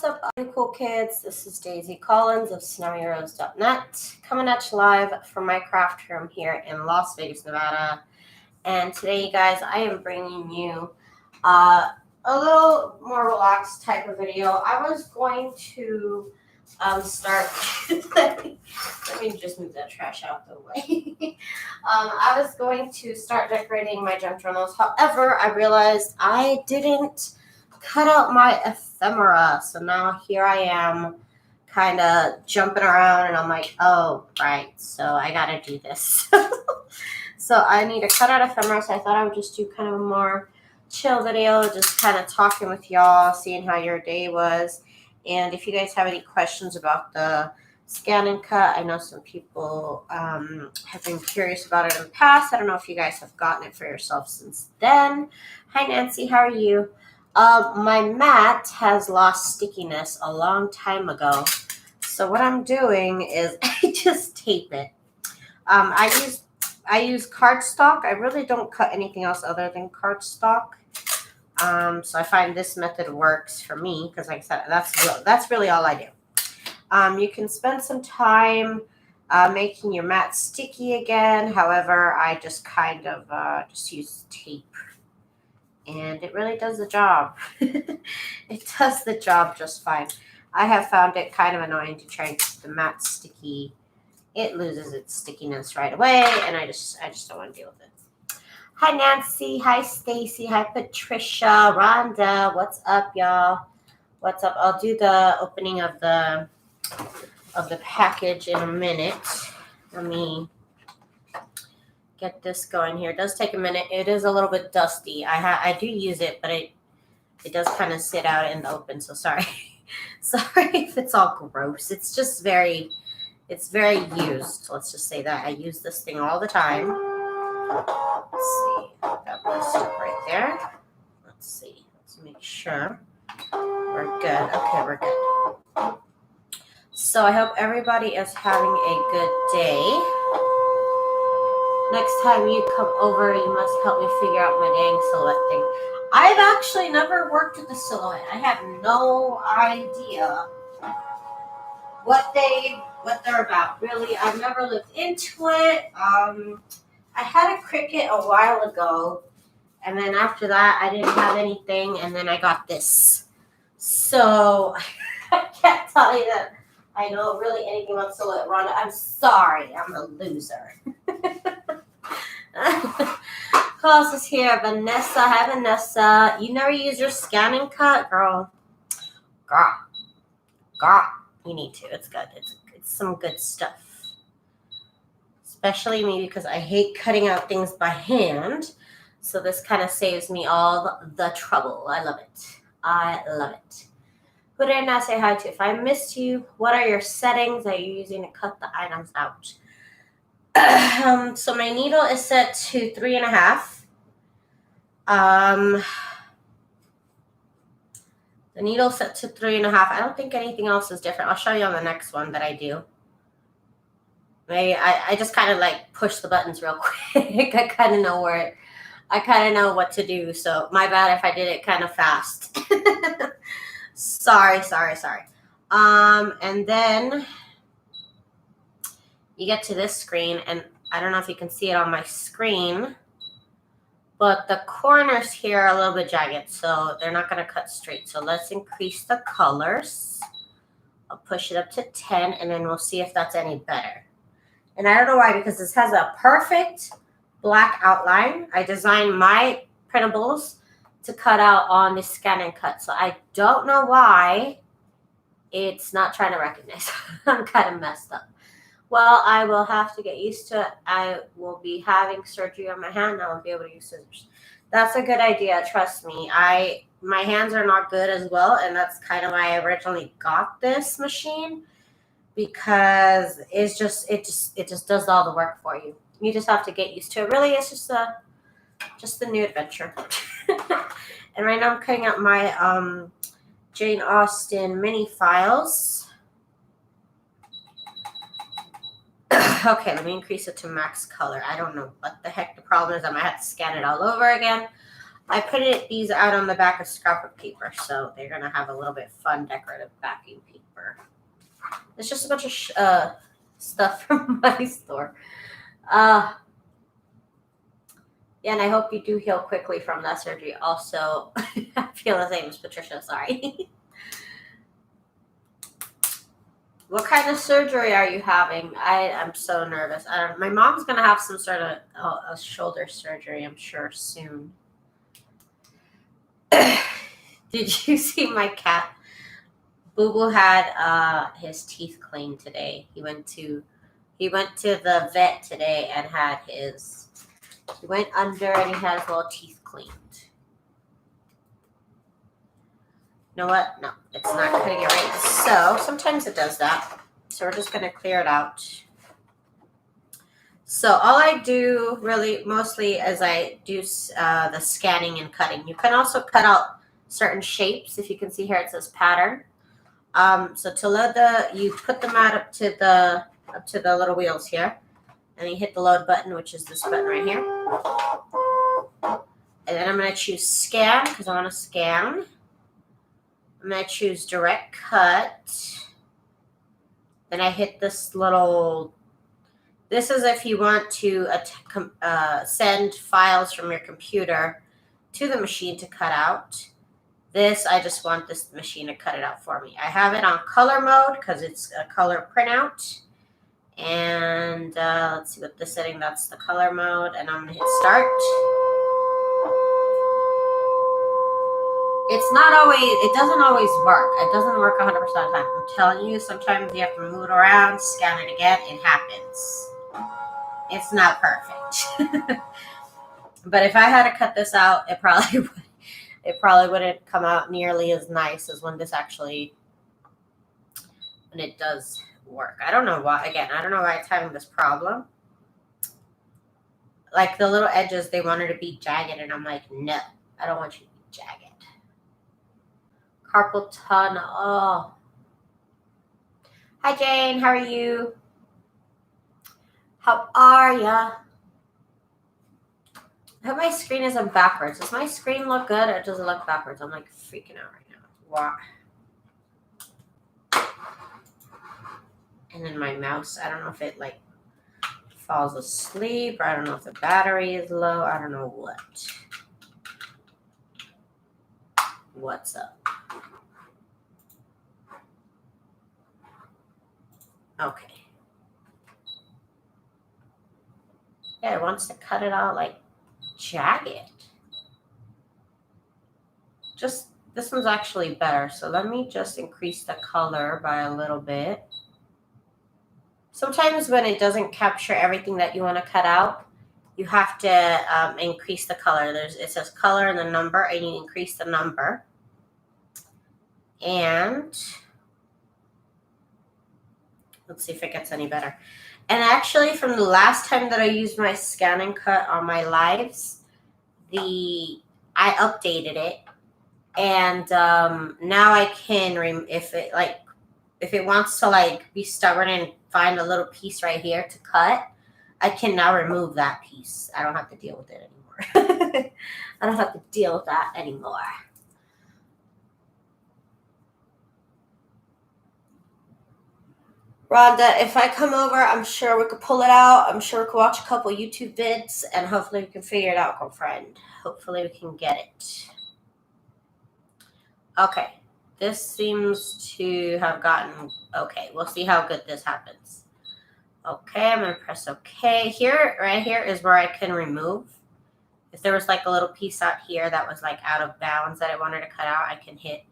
What's up, you cool kids? This is Daisy Collins of TsunamiRose.net, coming at you live from my craft room here in Las Vegas, Nevada. And today, you guys, I am bringing you a little more relaxed type of video. I was going to start. Let me just move that trash out the way. I was going to start decorating my junk journals. However, I realized I didn't cut out my ephemera, so now here I am kind of jumping around, and I'm like, oh right, so I gotta do this. So I need to cut out ephemera, so I thought I would just do kind of a more chill video, just kind of talking with y'all, seeing how your day was. And if you guys have any questions about the scan and cut, I know some people have been curious about it in the past. I don't know if you guys have gotten it for yourself since then. Hi Nancy, how are you? My mat has lost stickiness a long time ago. So what I'm doing is I just tape it. I use cardstock. I really don't cut anything else other than cardstock. So I find this method works for me because, like I said, that's really all I do. You can spend some time making your mat sticky again. However, I just kind of just use tape. And it really does the job. It does the job just fine. I have found it kind of annoying to try and keep the mat sticky. It loses its stickiness right away, and I just don't want to deal with it. Hi Nancy, hi Stacy, hi Patricia, Rhonda. What's up, y'all? What's up? I'll do the opening of the package in a minute. Let me get this going here. It does take a minute. It is a little bit dusty. I do use it, but it does kind of sit out in the open. So sorry, sorry if it's all gross. It's just very used. Let's just say that I use this thing all the time. Let's see, that blue stuff right there. Let's see. Let's make sure we're good. Okay, we're good. So I hope everybody is having a good day. Next time you come over, you must help me figure out my dang silhouette thing. I've actually never worked with the silhouette. I have no idea what they're about. Really, I've never looked into it. I had a Cricut a while ago, and then after that, I didn't have anything, and then I got this. So I can't tell you that I know really anything about silhouette, Rhonda. I'm sorry, I'm a loser. Who else is here? Vanessa. Hi, Vanessa. You never use your scan and cut, girl. Girl. You need to. It's good. It's some good stuff. Especially me, because I hate cutting out things by hand. So this kind of saves me all the trouble. I love it. I love it. Who did I not say hi to? If I missed you, what are your settings that you're using to cut the items out? So my needle is set to 3.5. The needle's set to 3.5. I don't think anything else is different. I'll show you on the next one that I do. Maybe I just kind of like push the buttons real quick. I kind of know what to do. So my bad if I did it kind of fast. Sorry. And then you get to this screen, and I don't know if you can see it on my screen, but the corners here are a little bit jagged, so they're not going to cut straight. So let's increase the colors. I'll push it up to 10, and then we'll see if that's any better. And I don't know why, because this has a perfect black outline. I designed my printables to cut out on the scan and cut, so I don't know why it's not trying to recognize. I'm kind of messed up. Well, I will have to get used to it. I will be having surgery on my hand. I won't be able to use scissors. That's a good idea. Trust me. My hands are not good as well, and that's kind of why I originally got this machine, because it just does all the work for you. You just have to get used to it. Really, it's just a new adventure. And right now I'm cutting out my Jane Austen mini files. Okay, let me increase it to max color. I don't know what the heck the problem is. I might have to scan it all over again. I put these out on the back of scrapbook paper, so they're gonna have a little bit fun decorative backing paper. It's just a bunch of stuff from my store. Yeah, and I hope you do heal quickly from that surgery. Also, I feel the same as Patricia. Sorry. What kind of surgery are you having? I'm so nervous. My mom's gonna have some sort of a shoulder surgery, I'm sure, soon. Did you see my cat? Boo Boo had his teeth cleaned today. He went to the vet today and had his. He went under and he had his little teeth cleaned. You know what? No, it's not cutting it right. So sometimes it does that. So we're just going to clear it out. So all I do really mostly is I do the scanning and cutting. You can also cut out certain shapes. If you can see here, it says pattern. So to load you put them out up to the little wheels here, and you hit the load button, which is this button right here. And then I'm going to choose scan because I want to scan. I'm going to choose direct cut. Then I hit this little. This is if you want to send files from your computer to the machine to cut out. This, I just want this machine to cut it out for me. I have it on color mode because it's a color printout. And let's see what the setting, that's the color mode. And I'm going to hit start. It's not always, it doesn't always work. It doesn't work 100% of the time. I'm telling you, sometimes you have to move it around, scan it again. It happens. It's not perfect. But if I had to cut this out, it probably wouldn't come out nearly as nice as when it does work. I don't know why. Again, I don't know why it's having this problem. Like the little edges, they wanted to be jagged, and I'm like, no, I don't want you to be jagged. Carpal tunnel. Oh. Hi, Jane. How are you? How are ya? I hope my screen isn't backwards. Does my screen look good or does it look backwards? I'm like freaking out right now. Wow. And then my mouse, I don't know if it like falls asleep or I don't know if the battery is low. I don't know what's up. Okay. Yeah, it wants to cut it out like jagged. Just this one's actually better. So let me just increase the color by a little bit. Sometimes when it doesn't capture everything that you want to cut out, you have to increase the color. It says color and the number, and you increase the number. And let's see if it gets any better. And actually, from the last time that I used my scan and cut on my lives, I updated it, and now I can if it wants to like be stubborn and find a little piece right here to cut, I can now remove that piece. I don't have to deal with it anymore. I don't have to deal with that anymore. Rhonda, if I come over, I'm sure we could pull it out. I'm sure we could watch a couple YouTube vids, and hopefully we can figure it out, girlfriend. Hopefully we can get it. Okay, this seems to have gotten okay. We'll see how good this happens. Okay, I'm going to press OK. Here, right here is where I can remove. If there was like a little piece out here that was like out of bounds that I wanted to cut out, I can hit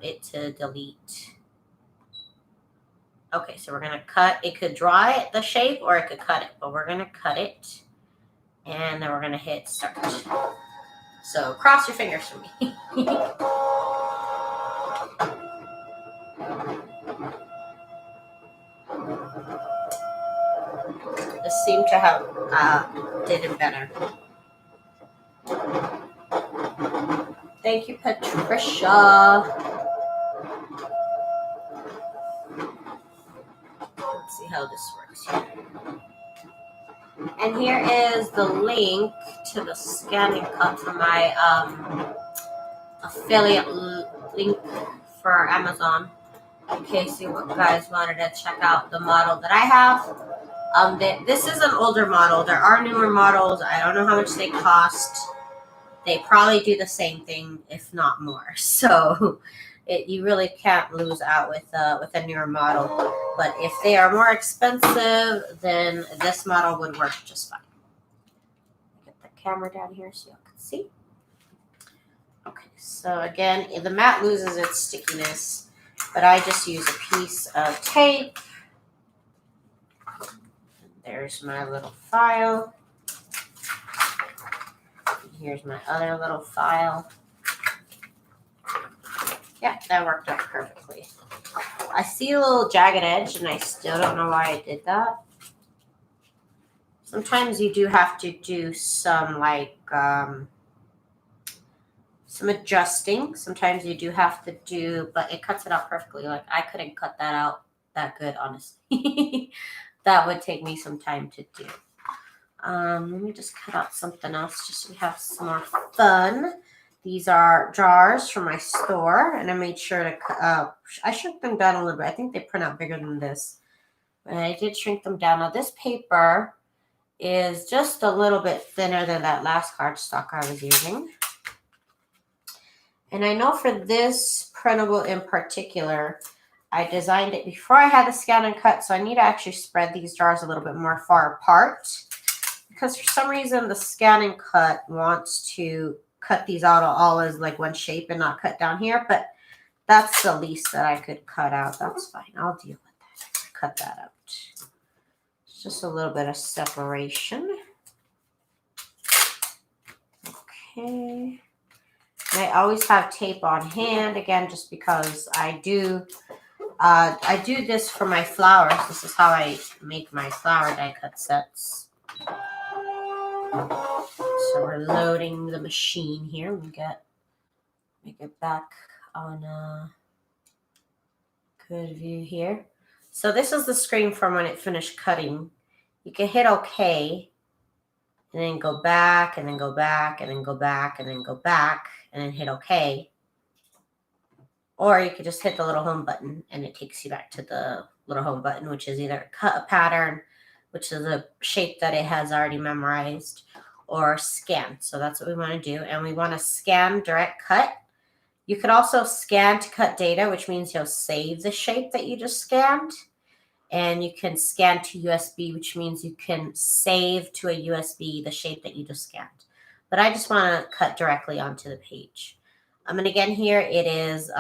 it to delete. Okay, so we're going to cut. It could draw it, the shape, or it could cut it. But we're going to cut it. And then we're going to hit start. So cross your fingers for me. This seemed to have did it better. Thank you, Patricia. Let's see how this works here. And here is the link to the scanning cut for my affiliate link for Amazon, in case you guys wanted to check out the model that I have. This is an older model. There are newer models. I don't know how much they cost. They probably do the same thing, if not more. So you really can't lose out with a newer model. But if they are more expensive, then this model would work just fine. Get the camera down here so you can see. Okay, so again, the mat loses its stickiness, but I just use a piece of tape. There's my little file. Here's my other little file. Yeah, that worked out perfectly. I see a little jagged edge, and I still don't know why I did that. Sometimes you do have to do some some adjusting. Sometimes you do have to do, but it cuts it out perfectly. Like, I couldn't cut that out that good, honestly. That would take me some time to do. Let me just cut out something else just so we have some more fun. These are jars from my store, and I made sure to I shrink them down a little bit. I think they print out bigger than this, but I did shrink them down. Now, this paper is just a little bit thinner than that last cardstock I was using. And I know for this printable in particular, I designed it before I had the scan and cut, so I need to actually spread these jars a little bit more far apart, because for some reason the scan and cut wants to cut these out all as like one shape and not cut down here, but that's the least that I could cut out. That's fine. I'll deal with that. Cut that out. It's just a little bit of separation. Okay. I always have tape on hand, again, just because I do this for my flowers. This is how I make my flower die cut sets. So we're loading the machine here. Let me get back on a good view here. So this is the screen from when it finished cutting. You can hit OK, and then go back, and then go back, and then go back, and then go back, and then hit OK. Or you could just hit the little home button, and it takes you back to the little home button, which is either cut a pattern, which is a shape that it has already memorized, or scan. So that's what we want to do. And we want to scan direct cut. You could also scan to cut data, which means you'll save the shape that you just scanned. And you can scan to USB, which means you can save to a USB the shape that you just scanned. But I just want to cut directly onto the page. And again, here it is,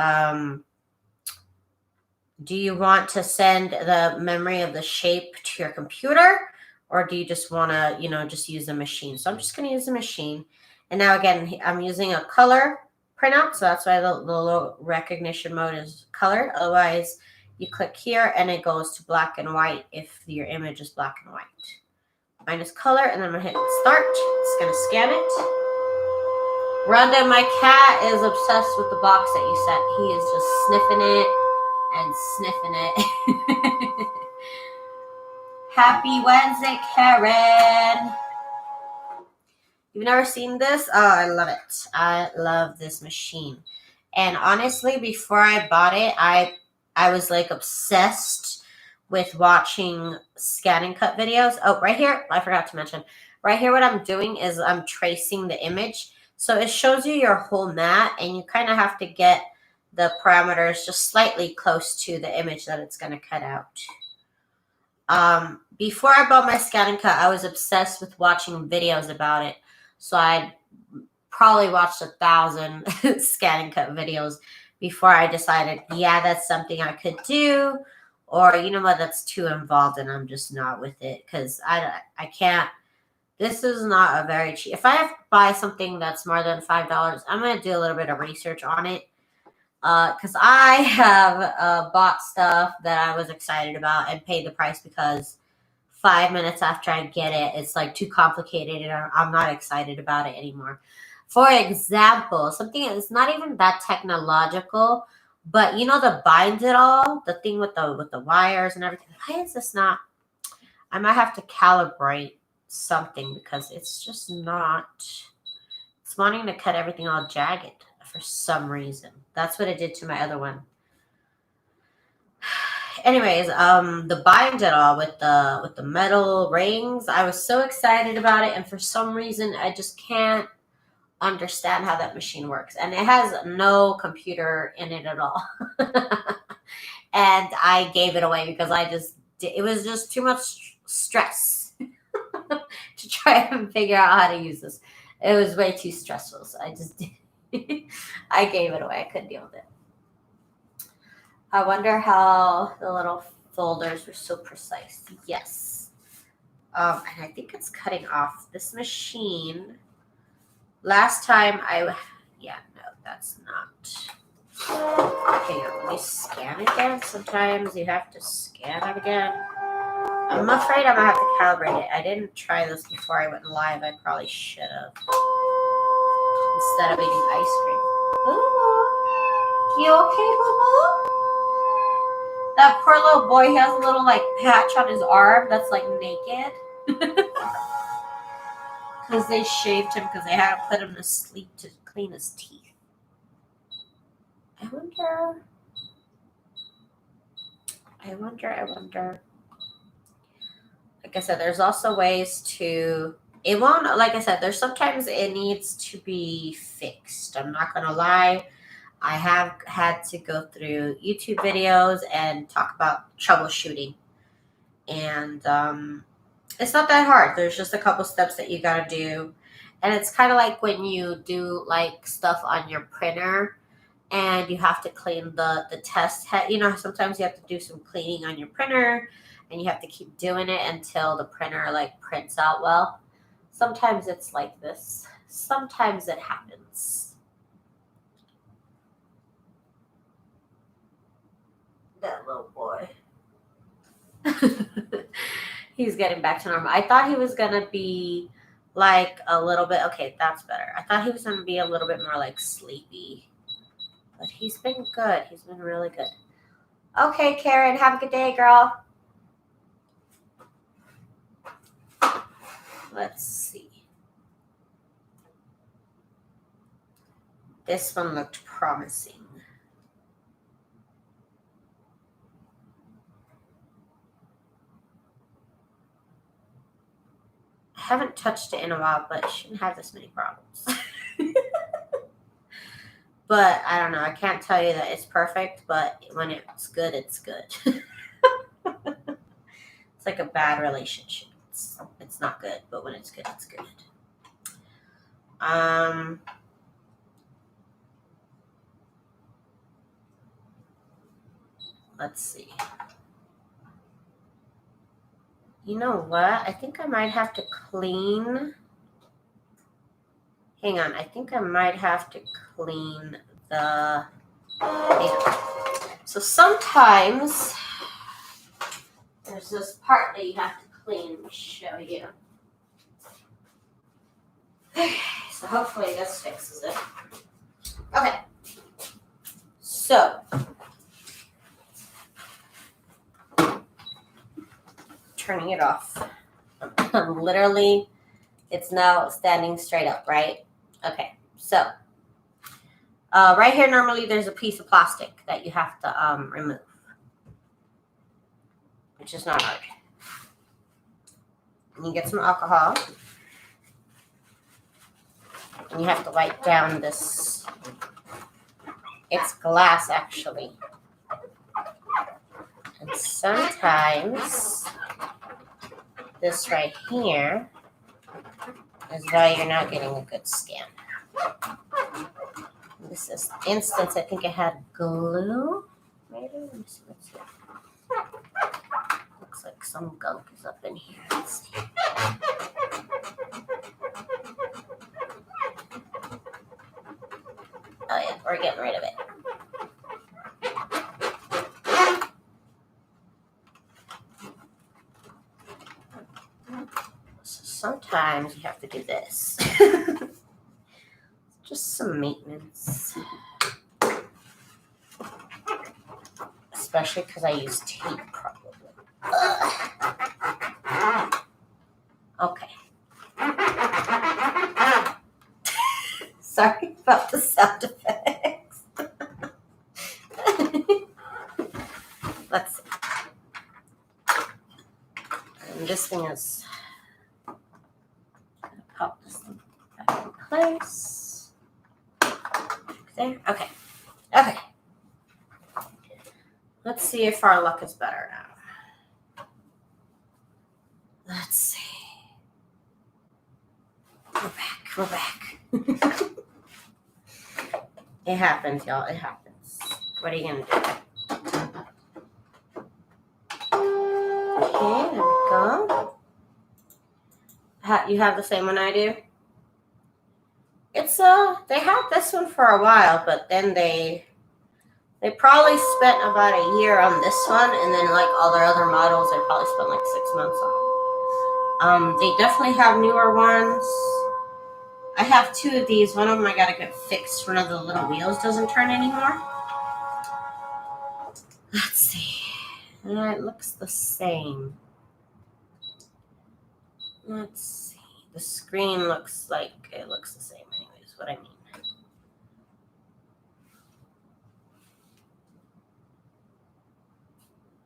do you want to send the memory of the shape to your computer, or do you just want to, just use the machine? So I'm just going to use the machine. And now, again, I'm using a color printout, so that's why the low recognition mode is colored. Otherwise, you click here, and it goes to black and white if your image is black and white. Mine is color, and then I'm going to hit start. It's going to scan it. Rhonda, my cat, is obsessed with the box that you sent. He is just sniffing it and sniffing it. Happy Wednesday, Karen. You've never seen this? Oh, I love it. I love this machine. And honestly, before I bought it, I was like obsessed with watching scan and cut videos. Oh, right here, I forgot to mention. Right here, what I'm doing is I'm tracing the image. So it shows you your whole mat, and you kind of have to get the parameters just slightly close to the image that it's going to cut out. Before I bought my scan and cut, I was obsessed with watching videos about it. So I probably watched 1,000 scan and cut videos before I decided, yeah, that's something I could do, or you know what, that's too involved and I'm just not with it, because I can't. This is not a very cheap. If I have to buy something that's more than $5, I'm going to do a little bit of research on it, because I have bought stuff that I was excited about and paid the price because 5 minutes after I get it, it's like too complicated and I'm not excited about it anymore. For example, something that's not even that technological, but the binds it all, the thing with the wires and everything. Why is this not? I might have to calibrate something because it's just not, it's wanting to cut everything all jagged for some reason. That's what it did to my other one. Anyways, the bind it all with the metal rings, I was so excited about it, and for some reason I just can't understand how that machine works, and it has no computer in it at all. And I gave it away because it was just too much stress to try and figure out how to use this. It was way too stressful, so I just I gave it away. I couldn't deal with it. I wonder how the little folders were so precise. Yes. And I think it's cutting off this machine. Last time no, that's not. Okay, let me scan again. Sometimes you have to scan it again. I'm afraid I'm gonna have to calibrate it. I didn't try this before I went live. I probably should have. Instead of eating ice cream. Boo-boo. You okay, boo-boo? That poor little boy, he has a little like patch on his arm that's like naked. Because they shaved him because they had to put him to sleep to clean his teeth. I wonder. Like I said, there's also ways to, it won't, like I said, there's sometimes it needs to be fixed. I'm not going to lie. I have had to go through YouTube videos and talk about troubleshooting. And it's not that hard. There's just a couple steps that you got to do. And it's kind of like when you do like stuff on your printer and you have to clean the test head. You know, sometimes you have to do some cleaning on your printer and you have to keep doing it until the printer like prints out well. Sometimes it's like this. Sometimes it happens. That little boy. He's getting back to normal. I thought he was going to be like a little bit, okay, that's better. I thought he was going to be a little bit more like sleepy. But he's been good. He's been really good. Okay, Karen, have a good day, girl. Let's see. This one looked promising. I haven't touched it in a while, but it shouldn't have this many problems. But I don't know. I can't tell you that it's perfect, but when it's good, it's good. It's like a bad relationship. It's not good, but when it's good, it's good. Let's see. You know what? I think I might have to clean. Hang on. I think I might have to clean the. So sometimes there's this part that you have to clean. Let me show you. So hopefully this fixes it. Okay. So turning it off. Literally, it's now standing straight up, right? Okay, so right here, normally there's a piece of plastic that you have to remove, which is not hard. And you get some alcohol, and you have to wipe down this. It's glass, actually. And sometimes this right here is why you're not getting a good scan. This is instance, I think it had glue. Maybe? Let me see what's here. Looks like some gunk is up in here. Let's see. Oh yeah, we're getting rid of it. So sometimes you have to do this. Just some maintenance. Especially because I use tape probably. Ugh. Okay. about the sound effects. Let's see. And this thing is gonna pop this thing back in place. There. Okay. Okay. Let's see if our luck is better now. Let's see. We're back. It happens, y'all. It happens. What are you gonna do? Okay, there we go. You have the same one I do? It's they had this one for a while, but then they probably spent about a year on this one, and then like all their other models, they probably spent like 6 months on. They definitely have newer ones. I have 2 of these. One of them I gotta get fixed. One of the little wheels doesn't turn anymore. Let's see. It looks the same. Let's see. The screen looks like it looks the same anyways, what I mean.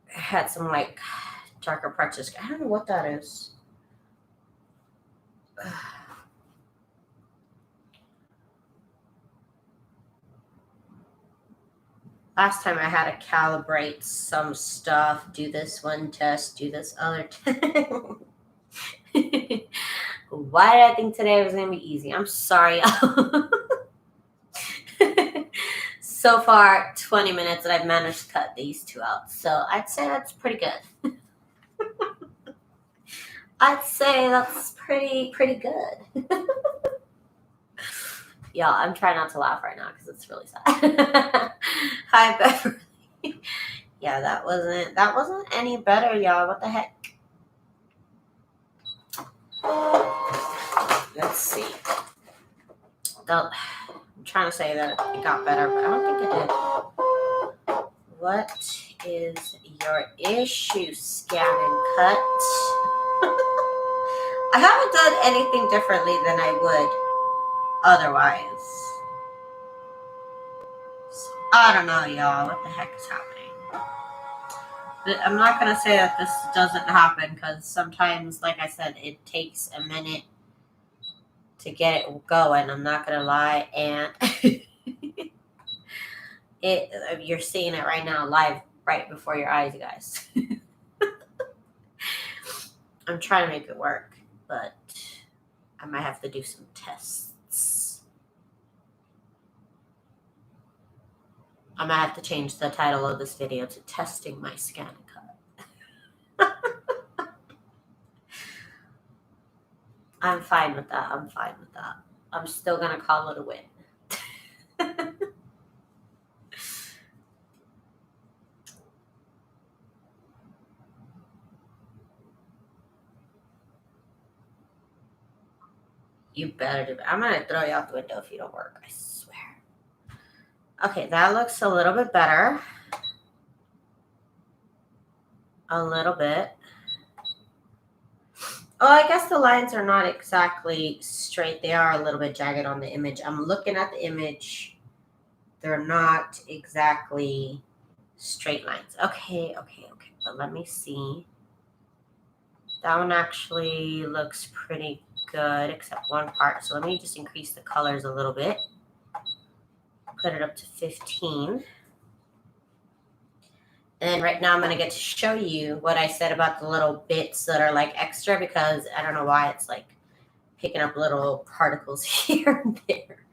It had some like darker parts. I don't know what that is. Last time I had to calibrate some stuff, do this one test, do this other test. Why did I think today was going to be easy? I'm sorry. So far, 20 minutes that I've managed to cut these 2 out. So I'd say that's pretty good. I'd say that's pretty good. Y'all, I'm trying not to laugh right now because it's really sad. Hi, Beverly. Yeah, that wasn't any better, y'all. What the heck? Let's see. I'm trying to say that it got better, but I don't think it did. What is your issue, Scan and Cut? I haven't done anything differently than I would otherwise. So, I don't know, y'all. What the heck is happening? But I'm not going to say that this doesn't happen because sometimes, like I said, it takes a minute to get it going. I'm not going to lie. And you're seeing it right now live right before your eyes, you guys. I'm trying to make it work, but I might have to do some tests. I might have to change the title of this video to Testing My Scan and Cut. I'm fine with that. I'm still going to call it a win. You better do it. I'm going to throw you out the window if you don't work. I swear. Okay, that looks a little bit better. A little bit. Oh, I guess the lines are not exactly straight. They are a little bit jagged on the image. I'm looking at the image. They're not exactly straight lines. Okay. But let me see. That one actually looks pretty good, except one part. So let me just increase the colors a little bit. Put it up to 15. And right now I'm going to get to show you what I said about the little bits that are like extra because I don't know why it's like picking up little particles here and there.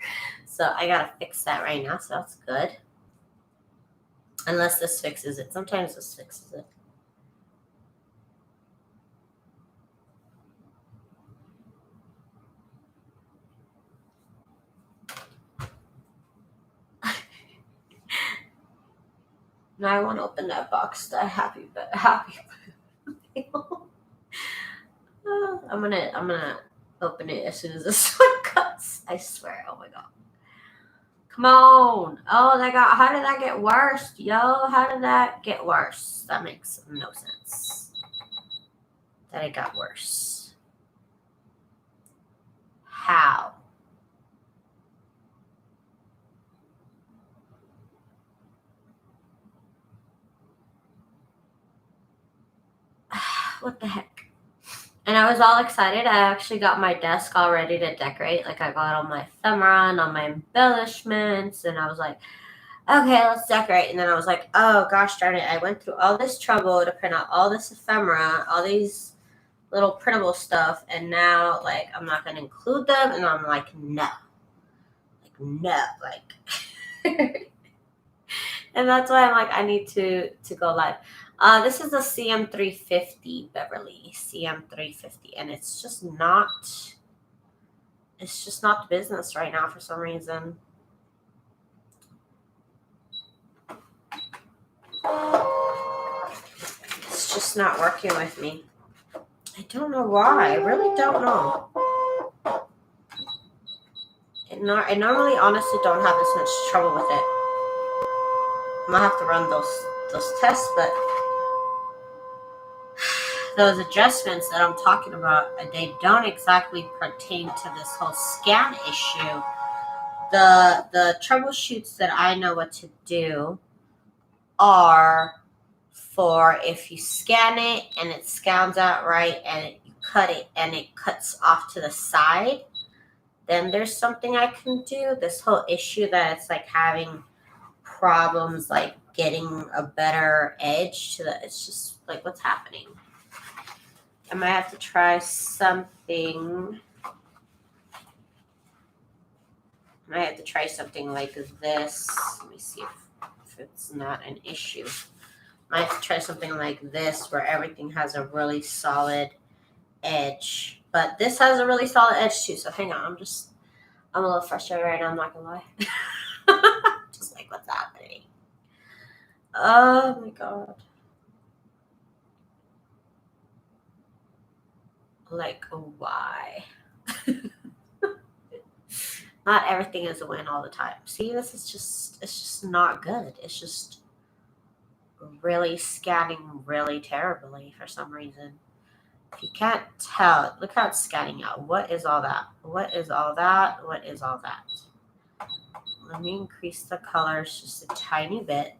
So I got to fix that right now. So that's good. Unless this fixes it. Sometimes this fixes it. Now I want to open that box. That happy. I'm gonna open it as soon as this one cuts. I swear. Oh my god. Come on. Oh, how did that get worse? Yo, how did that get worse? That makes no sense. That it got worse. How? what the heck? And I was all excited. I actually got my desk all ready to decorate. Like, I got all my ephemera and all my embellishments, and I was like, okay, let's decorate. And then I was like, oh gosh darn it, I went through all this trouble to print out all this ephemera, all these little printable stuff, and now, like, I'm not going to include them. And I'm like, no. And that's why I'm like, I need to go live. This is a CM350 Beverly CM350, and it's just not the business right now for some reason. It's just not working with me. I don't know why. I really don't know. I normally honestly don't have this much trouble with it. I'm gonna have to run those tests, but those adjustments that I'm talking about, they don't exactly pertain to this whole scan issue. The troubleshoots that I know what to do are for if you scan it and it scans out right, and you cut it and it cuts off to the side, then there's something I can do. This whole issue that it's like having problems like getting a better edge to it's just like, what's happening? I might have to try something. I might have to try something like this. Let me see if it's not an issue. I might have to try something like this where everything has a really solid edge. But this has a really solid edge too. So hang on, I'm a little frustrated right now, I'm not gonna lie. Just like, what's happening? Oh my god. Like, why? Not everything is a win all the time. See, it's just not good. It's just really scanning really terribly for some reason. If you can't tell, look how it's scanning out. What is all that? What is all that? What is all that? Let me increase the colors just a tiny bit.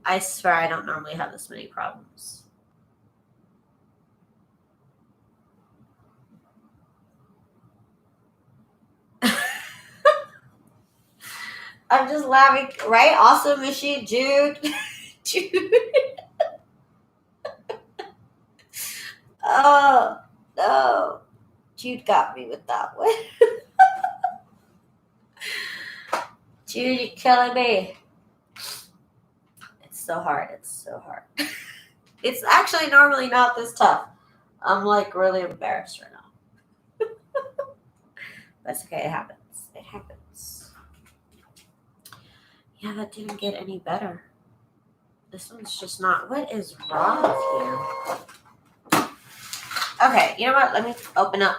I swear I don't normally have this many problems. I'm just laughing, right? Also, Michi, Jude. Jude. Oh, no. Jude got me with that one. Jude, you're killing me. It's so hard. It's so hard. It's actually normally not this tough. I'm like really embarrassed right now. That's okay. It happens. It happens. Yeah, that didn't get any better. This one's just not. What is wrong with you? Okay, you know what? Let me open up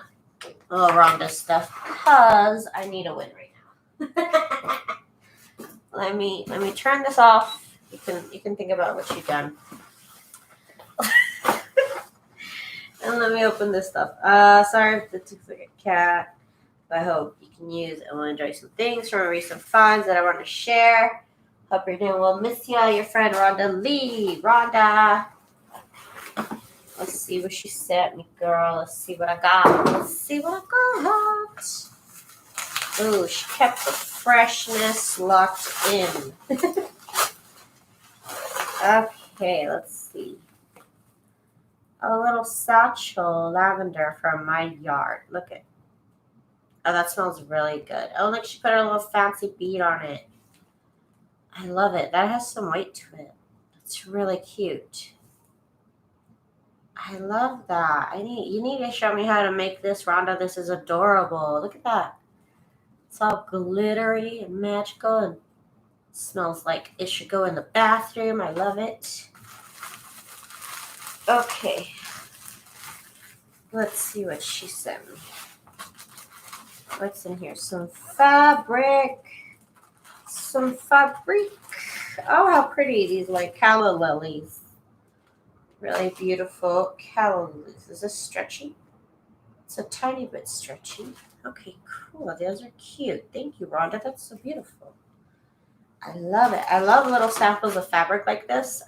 LilRhonda stuff because I need a win right now. Let me turn this off. You can think about what you've done. And let me open this stuff. Sorry if it looks like a cat, but I hope you can use and will enjoy some things from recent finds that I want to share. Hope you're doing well. Miss you, your friend LilRhondaLee. Rhonda. Let's see what she sent me, girl. Let's see what I got. Let's see what I got. Ooh, she kept the freshness locked in. Okay, let's see. A little satchel lavender from my yard. Look at. Oh, that smells really good. Oh, look, she put a little fancy bead on it. I love it. That has some weight to it. It's really cute. I love that. You need to show me how to make this, Rhonda. This is adorable. Look at that. It's all glittery and magical and smells like it should go in the bathroom. I love it. Okay. Let's see what she sent me. What's in here? Some fabric. Some fabric. Oh, how pretty. These like calla lilies. Really beautiful calla lilies. Is this stretchy? It's a tiny bit stretchy. Okay, cool. Those are cute. Thank you, Rhonda. That's so beautiful. I love it. I love little samples of fabric like this.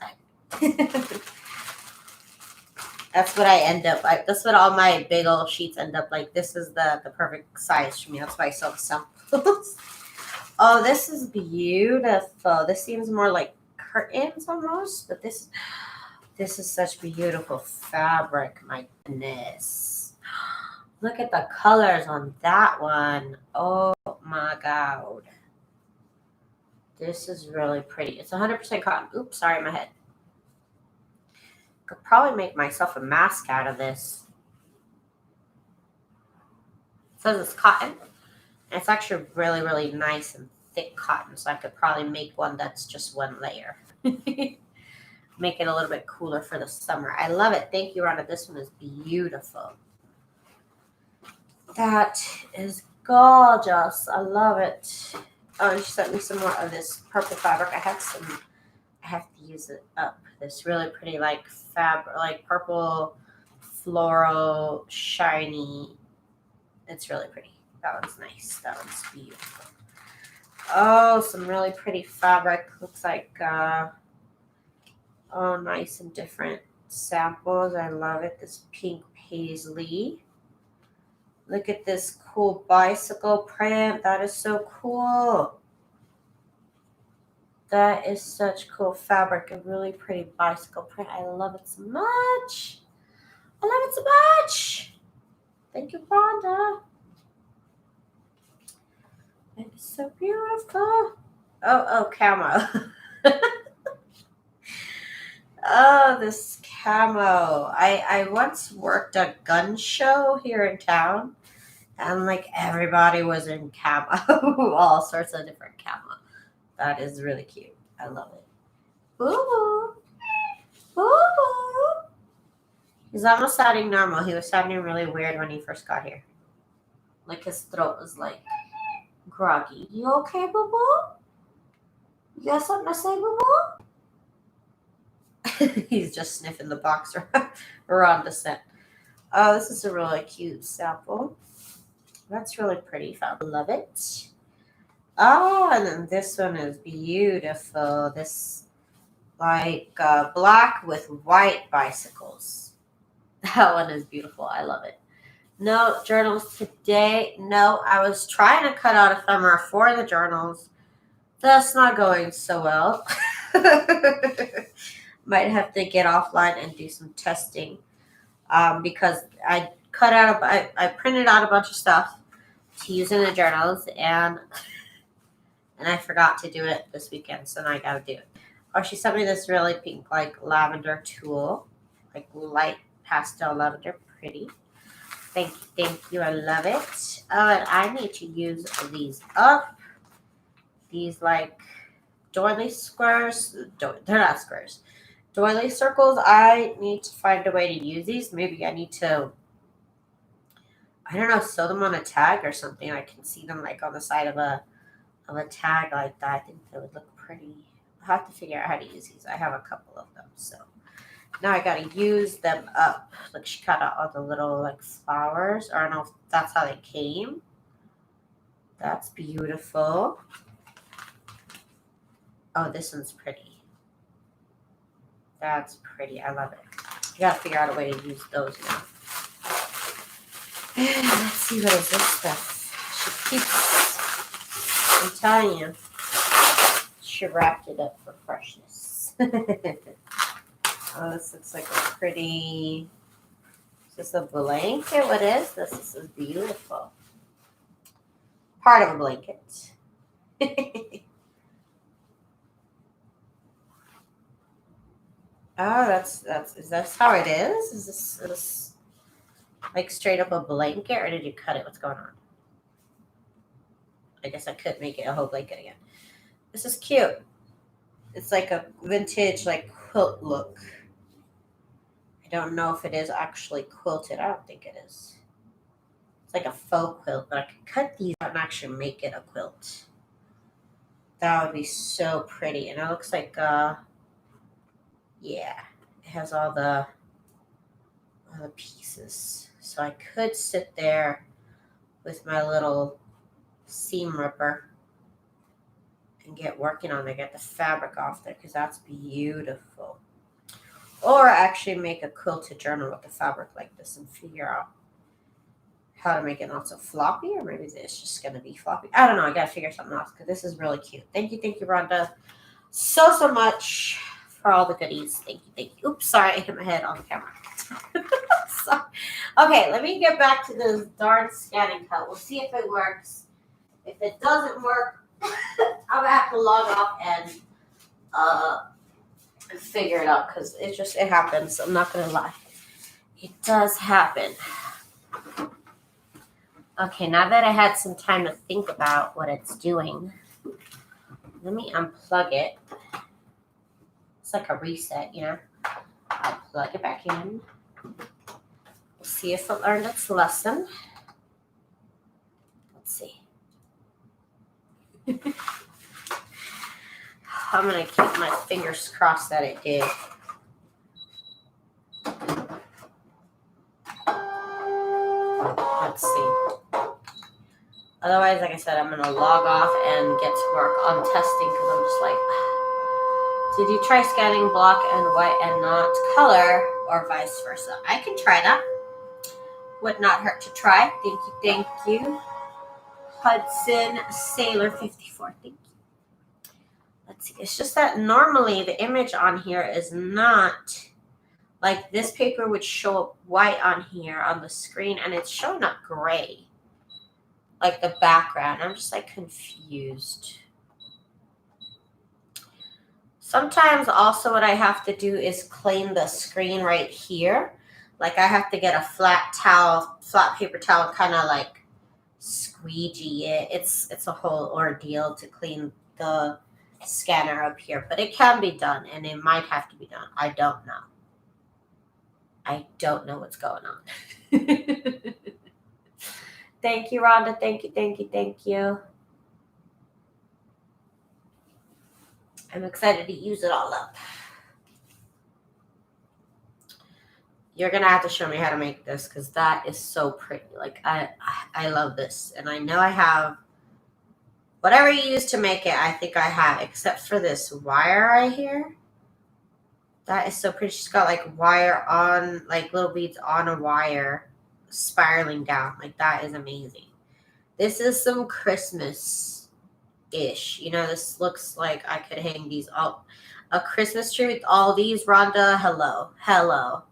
That's what I end up. That's what all my big old sheets end up like. This is the perfect size for me. That's why I sell the samples. Oh, this is beautiful. This seems more like curtains almost, but this is such beautiful fabric. My goodness. Look at the colors on that one. Oh my God. This is really pretty. It's 100% cotton. Oops, sorry, my head. Could probably make myself a mask out of this. It says it's cotton. And it's actually really, really nice and thick cotton. So I could probably make one that's just one layer. Make it a little bit cooler for the summer. I love it. Thank you, Rhonda. This one is beautiful. That is gorgeous. I love it. Oh, and she sent me some more of this purple fabric. I have to use it up. This really pretty like fabric, like purple, floral, shiny. It's really pretty. That one's nice. That one's beautiful. Oh, some really pretty fabric. Looks like oh, nice and different samples. I love it. This pink paisley. Look at this cool bicycle print. That is so cool. That is such cool fabric. A really pretty bicycle print. I love it so much. I love it so much. Thank you, Rhonda. It is so beautiful. Oh, camo. Oh, this camo. I once worked a gun show here in town, and like everybody was in camo. All sorts of different camo. That is really cute. I love it. Boo boo. Boo boo. He's almost sounding normal. He was sounding really weird when he first got here. Like his throat was like groggy. You okay, boo boo? You got something to say, boo boo? He's just sniffing the box around the set. Oh, this is a really cute sample. That's really pretty. I love it. Oh, and then this one is beautiful. This like black with white bicycles. That one is beautiful. I love it. No journals today. No, I was trying to cut out ephemera for the journals. That's not going so well. Might have to get offline and do some testing because I printed out a bunch of stuff to use in the journals and I forgot to do it this weekend, so now I gotta do it. Oh, she sent me this really pink like lavender tulle, like light pastel lavender, pretty. Thank you, I love it. Oh, and I need to use these up. These like doily squares, they're not squares. Doily circles, I need to find a way to use these. Maybe I need to, I don't know, sew them on a tag or something. I can see them like on the side of a tag like that. I think they would look pretty. I'll have to figure out how to use these. I have a couple of them, so now I gotta use them up. Like she cut out all the little like flowers. Or I don't know if that's how they came. That's beautiful. Oh, this one's pretty. That's pretty. I love it. You gotta figure out a way to use those now. Let's see, what is this stuff? She keeps, I'm telling you, she wrapped it up for freshness. Oh, this looks like a pretty, is this a blanket? What is this? This is beautiful. Part of a blanket. Oh, is that how it is? Is this like straight up a blanket, or did you cut it? What's going on? I guess I could make it a whole blanket again. This is cute. It's like a vintage like quilt look. I don't know if it is actually quilted. I don't think it is. It's like a faux quilt, but I could cut these out and actually make it a quilt. That would be so pretty. And it looks like yeah, it has all the pieces. So I could sit there with my little seam ripper and get working on it, get the fabric off there, because that's beautiful. Or actually make a quilted journal with a fabric like this and figure out how to make it not so floppy, or maybe it's just going to be floppy. I don't know. I got to figure something else because this is really cute. Thank you, Rhonda, so much for all the goodies. Thank you. Oops, sorry, I hit my head on the camera. So, okay, let me get back to this darn scanning cut. We'll see if it works. If it doesn't work, I'm going to have to log off and figure it out because it happens. I'm not going to lie. It does happen. Okay, now that I had some time to think about what it's doing, let me unplug it. It's like a reset, you know? I'll plug it back in. We'll see if it learned its lesson. Let's see. I'm going to keep my fingers crossed that it did. Let's see. Otherwise, like I said, I'm going to log off and get to work on testing because I'm just like, did you try scanning block and white and not color, or vice versa? I can try that. Would not hurt to try. Thank you. Hudson Sailor 54. Thank you. Let's see. It's just that normally the image on here is not like this paper would show up white on here on the screen, and it's showing up gray. Like the background. I'm just like confused. Sometimes also what I have to do is clean the screen right here. Like I have to get a flat paper towel, kind of like squeegee it. It's a whole ordeal to clean the scanner up here, but it can be done, and it might have to be done. I don't know. I don't know what's going on. Thank you, Rhonda. Thank you. I'm excited to use it all up. You're going to have to show me how to make this because that is so pretty. Like, I love this. And I know I have whatever you use to make it, I think I have, except for this wire right here. That is so pretty. She's got like wire on, like little beads on a wire spiraling down. Like, that is amazing. This is some Christmas-ish. You know, this looks like I could hang these up. A Christmas tree with all these. Rhonda, hello.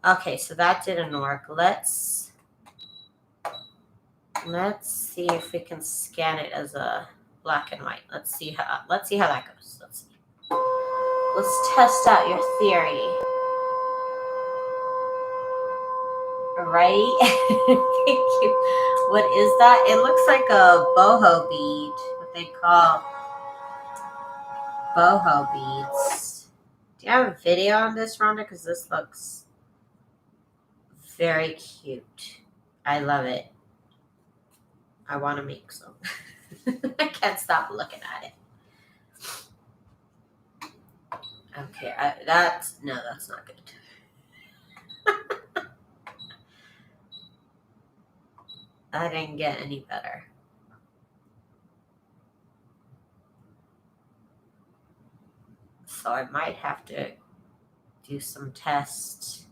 Okay, so that didn't work. Let's see if we can scan it as a black and white. Let's see how that goes. Let's test out your theory. Right? Thank you. What is that? It looks like a boho bead. What they call boho beads. Do you have a video on this, Rhonda? Because this looks very cute. I love it. I want to make some. I can't stop looking at it. Okay, that's not good. I didn't get any better. So I might have to do some tests.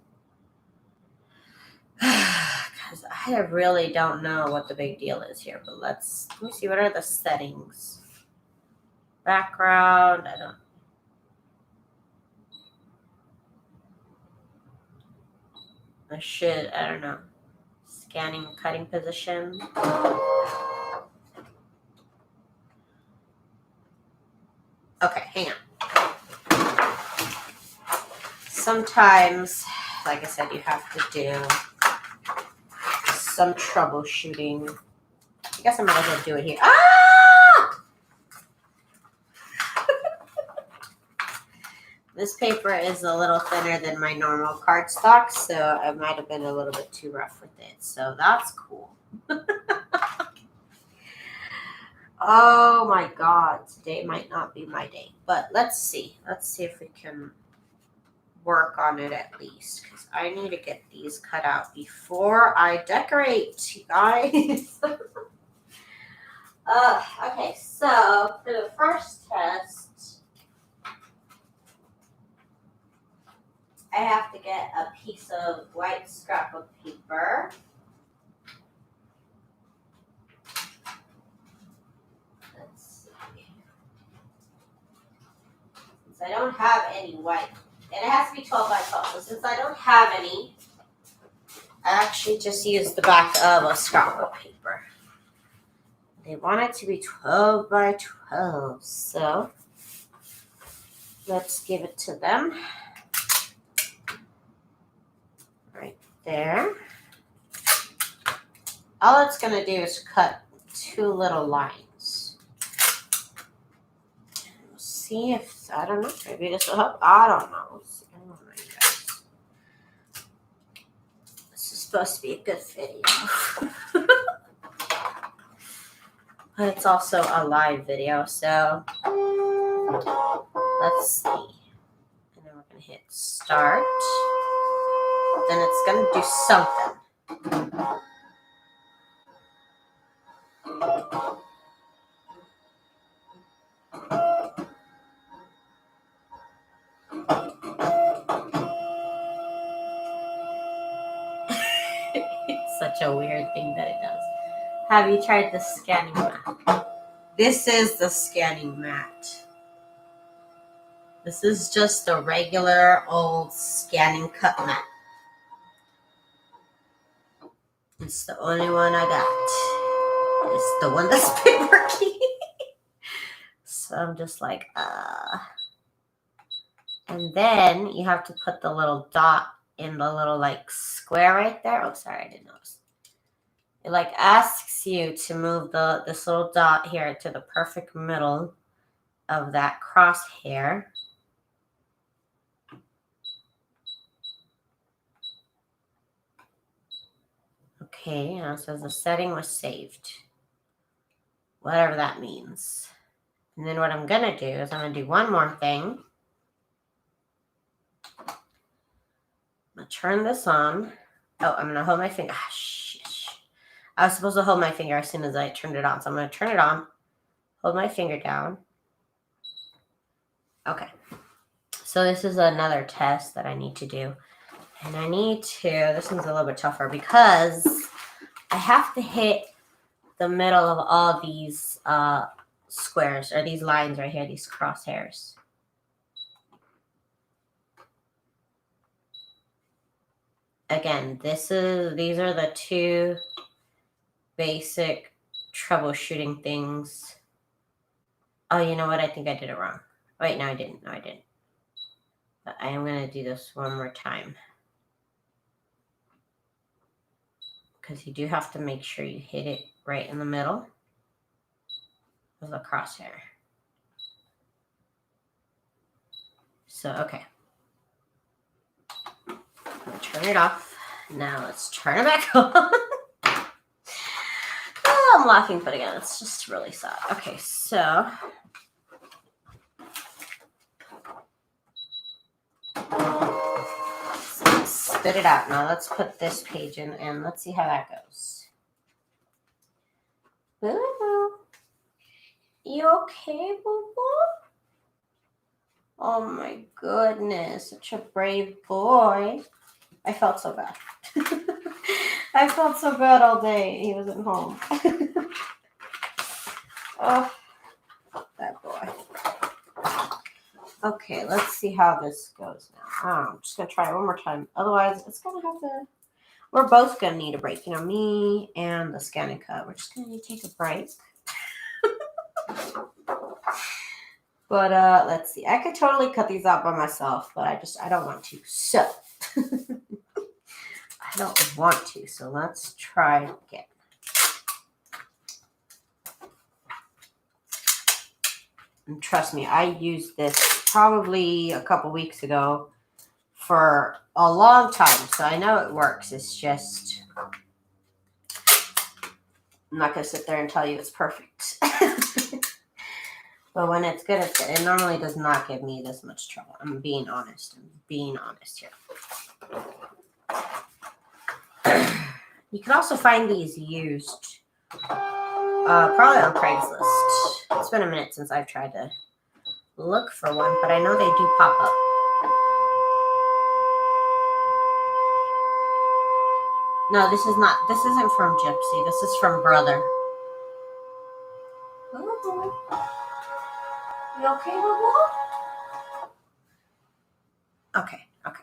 Because I really don't know what the big deal is here. But let me see, what are the settings? Background, I don't know. Scanning, cutting position. Okay, hang on. Sometimes, like I said, you have to do some troubleshooting. I guess I might as well do it here. Ah! This paper is a little thinner than my normal cardstock, so I might have been a little bit too rough with it. So that's cool. Oh my God, today might not be my day. But let's see. Let's see if we can work on it at least. Because I need to get these cut out before I decorate, you guys. Okay, so for the first test, I have to get a piece of white scrapbook paper. Let's see. Since I don't have any white, and it has to be 12 by 12, so since I don't have any, I actually just used the back of a scrapbook paper. They want it to be 12 by 12, so let's give it to them. Right there. All it's going to do is cut 2 little lines. We'll see if, I don't know, maybe this will help. I don't know. I don't know, you guys. This is supposed to be a good video. But it's also a live video, so let's see. And then we're going to hit start. Then it's going to do something. It's such a weird thing that it does. Have you tried the scanning mat? This is the scanning mat. This is just a regular old scanning cut mat. It's the only one I got. It's the one that's been working. So I'm just like, And then you have to put the little dot in the little like square right there. Oh, sorry, I didn't notice. It like asks you to move this little dot here to the perfect middle of that crosshair. Okay, now it says the setting was saved. Whatever that means. And then what I'm going to do is I'm going to do one more thing. I'm going to turn this on. Oh, I'm going to hold my finger. Ah, shit. I was supposed to hold my finger as soon as I turned it on. So I'm going to turn it on. Hold my finger down. Okay. So this is another test that I need to do. And I need to, this one's a little bit tougher because I have to hit the middle of all these squares or these lines right here, these crosshairs. Again, these are the 2 basic troubleshooting things. Oh, you know what? I think I did it wrong. Wait, no, I didn't. No, I didn't. But I am going to do this one more time. Because you do have to make sure you hit it right in the middle of the crosshair. So, okay. Turn it off. Now let's turn it back on. Oh, I'm laughing, but again, it's just really sad. Okay, so spit it out. Now let's put this page in and let's see how that goes. Boo-boo. You okay, boo-boo? Oh my goodness, such a brave boy. I felt so bad. I felt so bad all day. He wasn't home. Oh, that boy. Okay, let's see how this goes now. I'm just going to try it one more time. Otherwise, it's going to have to... We're both going to need a break. You know, me and the scanning cut. We're just going to need to take a break. But let's see. I could totally cut these out by myself, but I don't want to. So, I don't want to. So let's try again. And trust me, I used this probably a couple weeks ago for a long time. So I know it works. It's just, I'm not going to sit there and tell you it's perfect. But when it's good, it's good. It normally does not give me this much trouble. I'm being honest. I'm being honest here. You can also find these used probably on Craigslist. It's been a minute since I've tried to look for one, but I know they do pop up. No, this is not. This isn't from Gypsy. This is from Brother. Boo-boo. You okay, boo-boo? Okay, okay.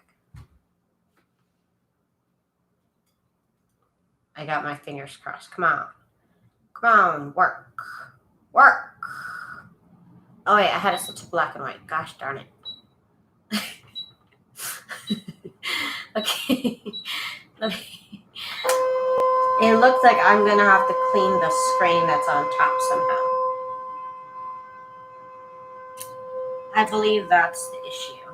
I got my fingers crossed. Come on. Come on, work. Work. Oh, wait, I had it set to black and white. Gosh darn it. Okay. It looks like I'm going to have to clean the screen that's on top somehow. I believe that's the issue.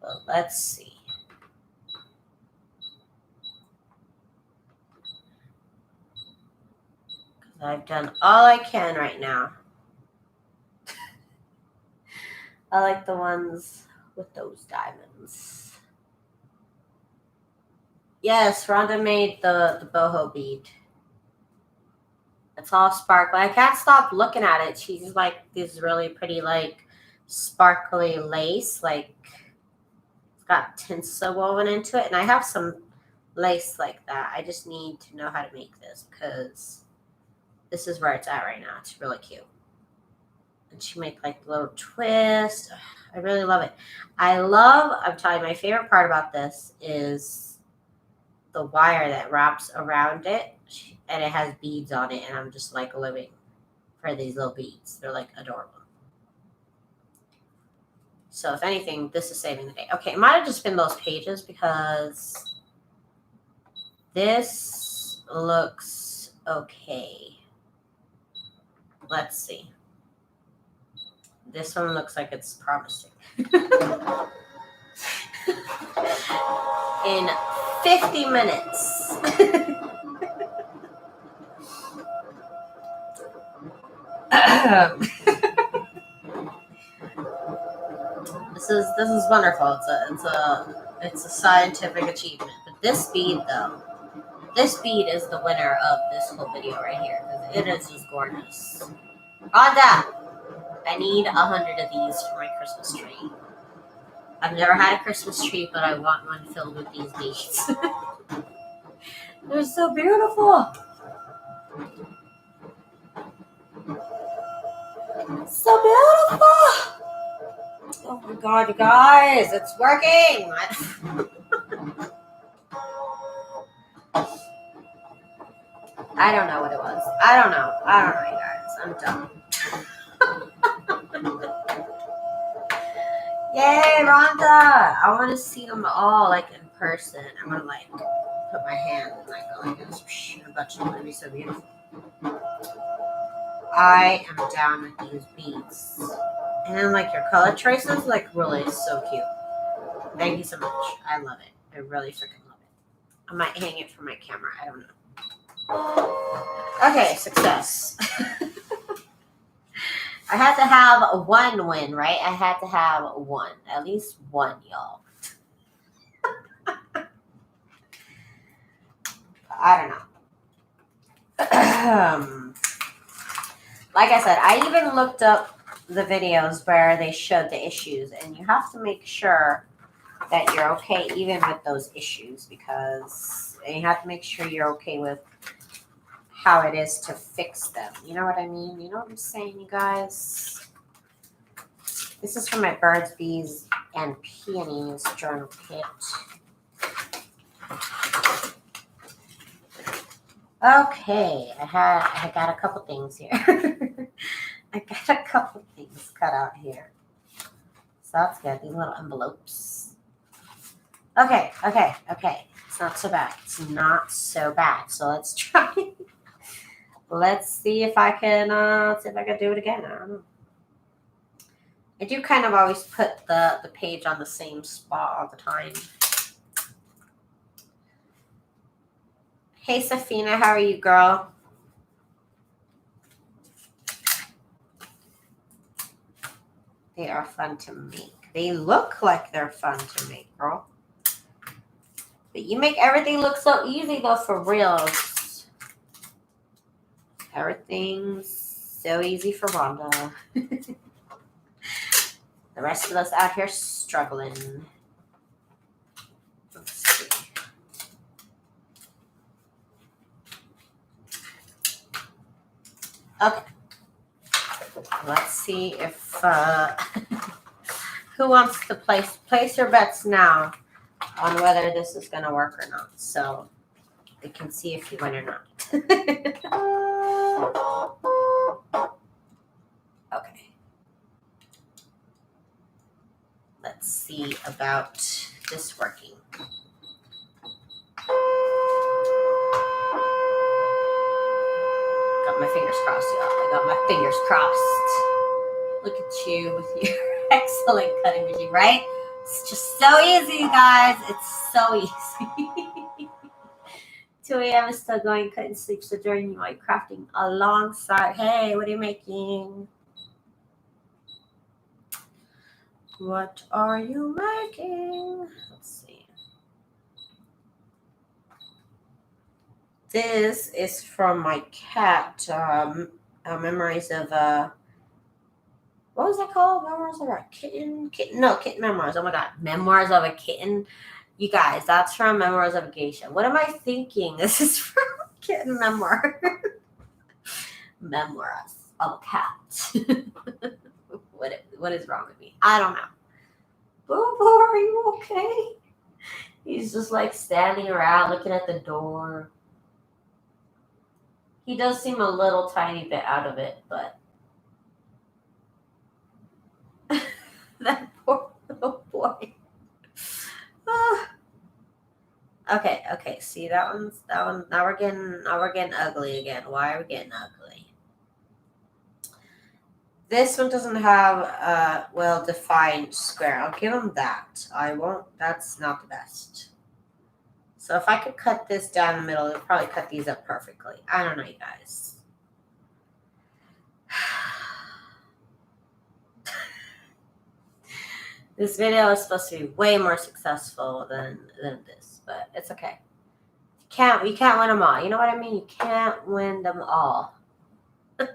Well, let's see. Because I've done all I can right now. I like the ones with those diamonds. Yes, Rhonda made the boho bead. It's all sparkly. I can't stop looking at it. She's like this really pretty, like sparkly lace. Like it's got tinsel woven into it, and I have some lace like that. I just need to know how to make this because this is where it's at right now. It's really cute. And she made like a little twist. I really love it. I'm telling you, my favorite part about this is the wire that wraps around it, and it has beads on it, and I'm just like living for these little beads. They're like adorable. So if anything, this is saving the day. Okay, it might have just been those pages because this looks okay. Let's see. This one looks like it's promising. In 50 minutes. This is wonderful. It's a scientific achievement. But this bead though, this bead is the winner of this whole video right here because it is just gorgeous. Rhonda, I need 100 of these for my Christmas tree. I've never had a Christmas tree, but I want one filled with these beads. They're so beautiful. So beautiful. Oh my god, you guys, it's working. I don't know what it was. I don't know, you guys. I'm done. Yay, Rhonda! I want to see them all like in person. I'm gonna like put my hand and like go like this. A bunch of them would be so beautiful. I am down with these beads. And then like your color choices, like really so cute. Thank you so much. I love it. I really freaking love it. I might hang it for my camera. I don't know. Okay, success. I had to have one win, right? I had to have one. At least one, y'all. I don't know. Like I said, I even looked up the videos where they showed the issues, and you have to make sure that you're okay even with those issues because you have to make sure you're okay with how it is to fix them. You know what I mean? You know what I'm saying, you guys? This is from my Birds, Bees, and Peonies journal kit. Okay, I got a couple things here. I got a couple things cut out here. So that's good. These little envelopes. Okay. It's not so bad. It's not so bad. So let's try. Let's see if I can do it again. I don't know. I do kind of always put the page on the same spot all the time. Hey, Safina, how are you, girl? They are fun to make. They look like they're fun to make, girl. But you make everything look so easy, though, for real. Everything's so easy for Rhonda. The rest of us out here struggling. Let's see. Okay. Let's see if who wants to place your bets now on whether this is gonna work or not. So we can see if you win or not. Okay. Let's see about this working. Got my fingers crossed, y'all. I got my fingers crossed. Look at you with your excellent cutting machine, right? It's just so easy, you guys. It's so easy. 2 a.m. is still going, couldn't sleep, so during you might crafting alongside. Hey, what are you making? What are you making? Let's see. This is from my cat. Memories of what was that called? Memoirs of a kitten? Kitten memoirs. Oh my god, memoirs of a kitten. You guys, that's from Memoirs of a Geisha. What am I thinking? This is from Kitten Memoir. Memoirs of a cat. What is wrong with me? I don't know. Boo Boo, are you okay? He's just like standing around looking at the door. He does seem a little tiny bit out of it, but that poor little boy. Okay. See that one. Now we're getting ugly again. Why are we getting ugly? This one doesn't have a well-defined square. I'll give him that. I won't. That's not the best. So if I could cut this down the middle, it would probably cut these up perfectly. I don't know, you guys. This video is supposed to be way more successful than this, but it's okay. You can't win them all. You know what I mean? You can't win them all. 2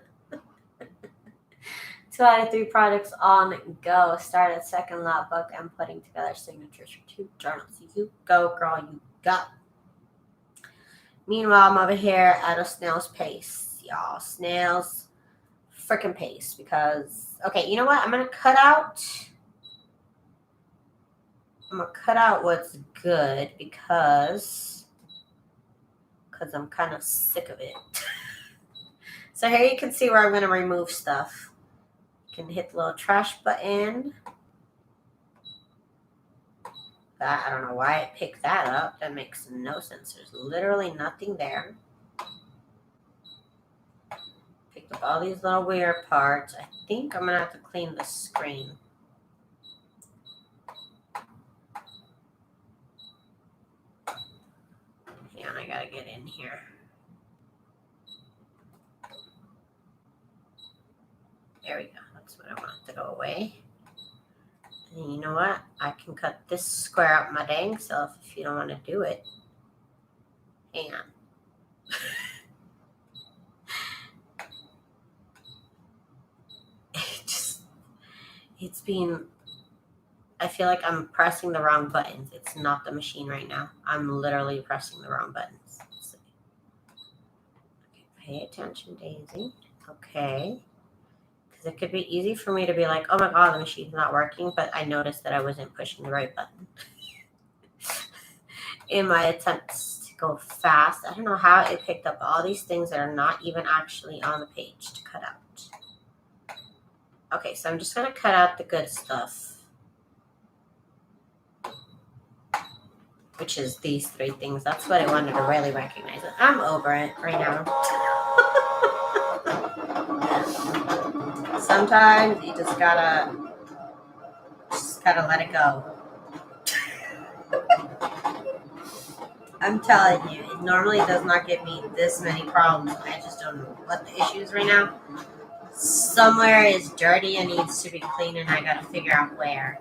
out of 3 projects on go. Started second lap book and putting together signatures for 2 journals. You go, girl. You go. Meanwhile, I'm over here at a snail's pace, y'all. Snail's freaking pace because, okay, you know what? I'm going to cut out what's good because I'm kind of sick of it. So here you can see where I'm going to remove stuff. You can hit the little trash button. That, I don't know why it picked that up. That makes no sense. There's literally nothing there. Picked up all these little weird parts. I think I'm going to have to clean the screen. Hang on, I got to get in here. There we go. That's what I want to go away. And you know what? I can cut this square out my dang self if you don't want to do it. Hang on. I feel like I'm pressing the wrong buttons. It's not the machine right now. I'm literally pressing the wrong buttons. Let's see. Okay, pay attention, Daisy. Okay. Because it could be easy for me to be like, oh my god, the machine's not working, but I noticed that I wasn't pushing the right button. In my attempts to go fast, I don't know how it picked up all these things that are not even actually on the page to cut out. Okay, so I'm just going to cut out the good stuff, which is these 3 things. That's what I wanted to really recognize. I'm over it right now. Sometimes you just gotta let it go. I'm telling you, it normally does not give me this many problems. I just don't know what the issue is right now. Somewhere is dirty and needs to be cleaned, and I gotta figure out where.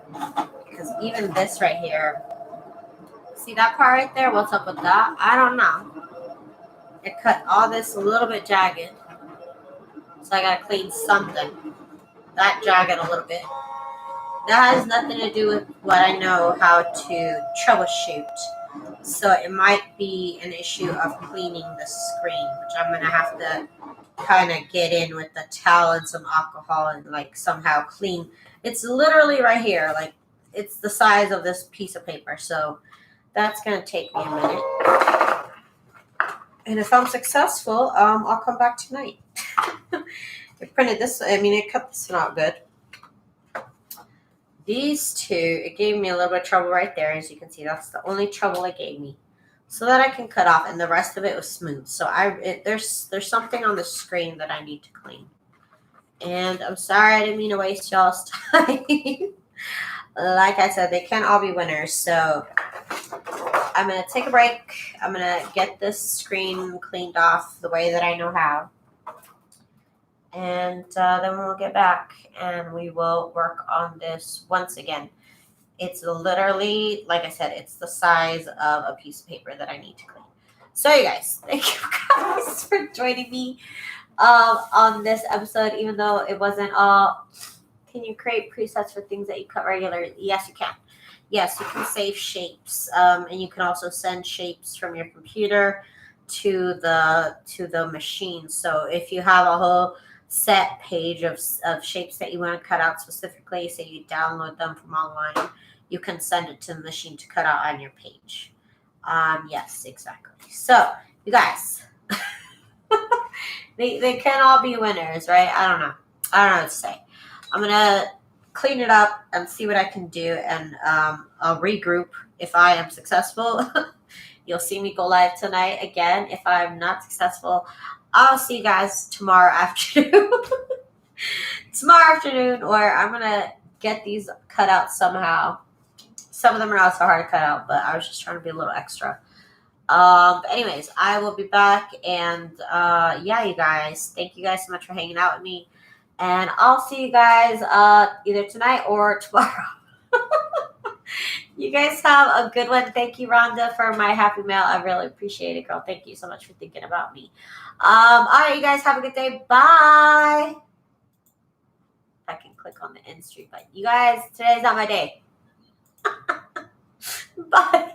Because even this right here, see that part right there? What's up with that? I don't know. It cut all this a little bit jagged. So I gotta clean something. That jagged a little bit. That has nothing to do with what I know how to troubleshoot. So it might be an issue of cleaning the screen, which I'm gonna have to kind of get in with the towel and some alcohol and like somehow clean. It's literally right here, like it's the size of this piece of paper. So that's gonna take me a minute. And if I'm successful, I'll come back tonight. It printed this. I mean, it cut this one out good. These two, it gave me a little bit of trouble right there. As you can see, that's the only trouble it gave me. So that I can cut off, and the rest of it was smooth. So there's something on the screen that I need to clean. And I'm sorry I didn't mean to waste y'all's time. Like I said, they can't all be winners. So I'm going to take a break. I'm going to get this screen cleaned off the way that I know how. And then we'll get back and we will work on this once again. It's literally, like I said, it's the size of a piece of paper that I need to clean. So you guys, thank you guys for joining me on this episode, even though it wasn't all. Can you create presets for things that you cut regularly? Yes, you can. Yes, you can save shapes, and you can also send shapes from your computer to the machine. So if you have a whole set page of shapes that you want to cut out specifically, say you download them from online, you can send it to the machine to cut out on your page. Yes, exactly. So you guys, they can all be winners, right? I don't know what to say. I'm gonna clean it up and see what I can do, and I'll regroup if I am successful. You'll see me go live tonight again. If I'm not successful, I'll see you guys tomorrow afternoon. Or I'm gonna get these cut out somehow. Some of them are not so hard to cut out, but I was just trying to be a little extra. But anyways, I will be back, and yeah, you guys, thank you guys so much for hanging out with me, and I'll see you guys either tonight or tomorrow. You guys have a good one. Thank you, Rhonda, for my happy mail. I really appreciate it, girl. Thank you so much for thinking about me. All right, you guys have a good day. Bye. I can click on the end stream button. You guys, today's not my day. Bye.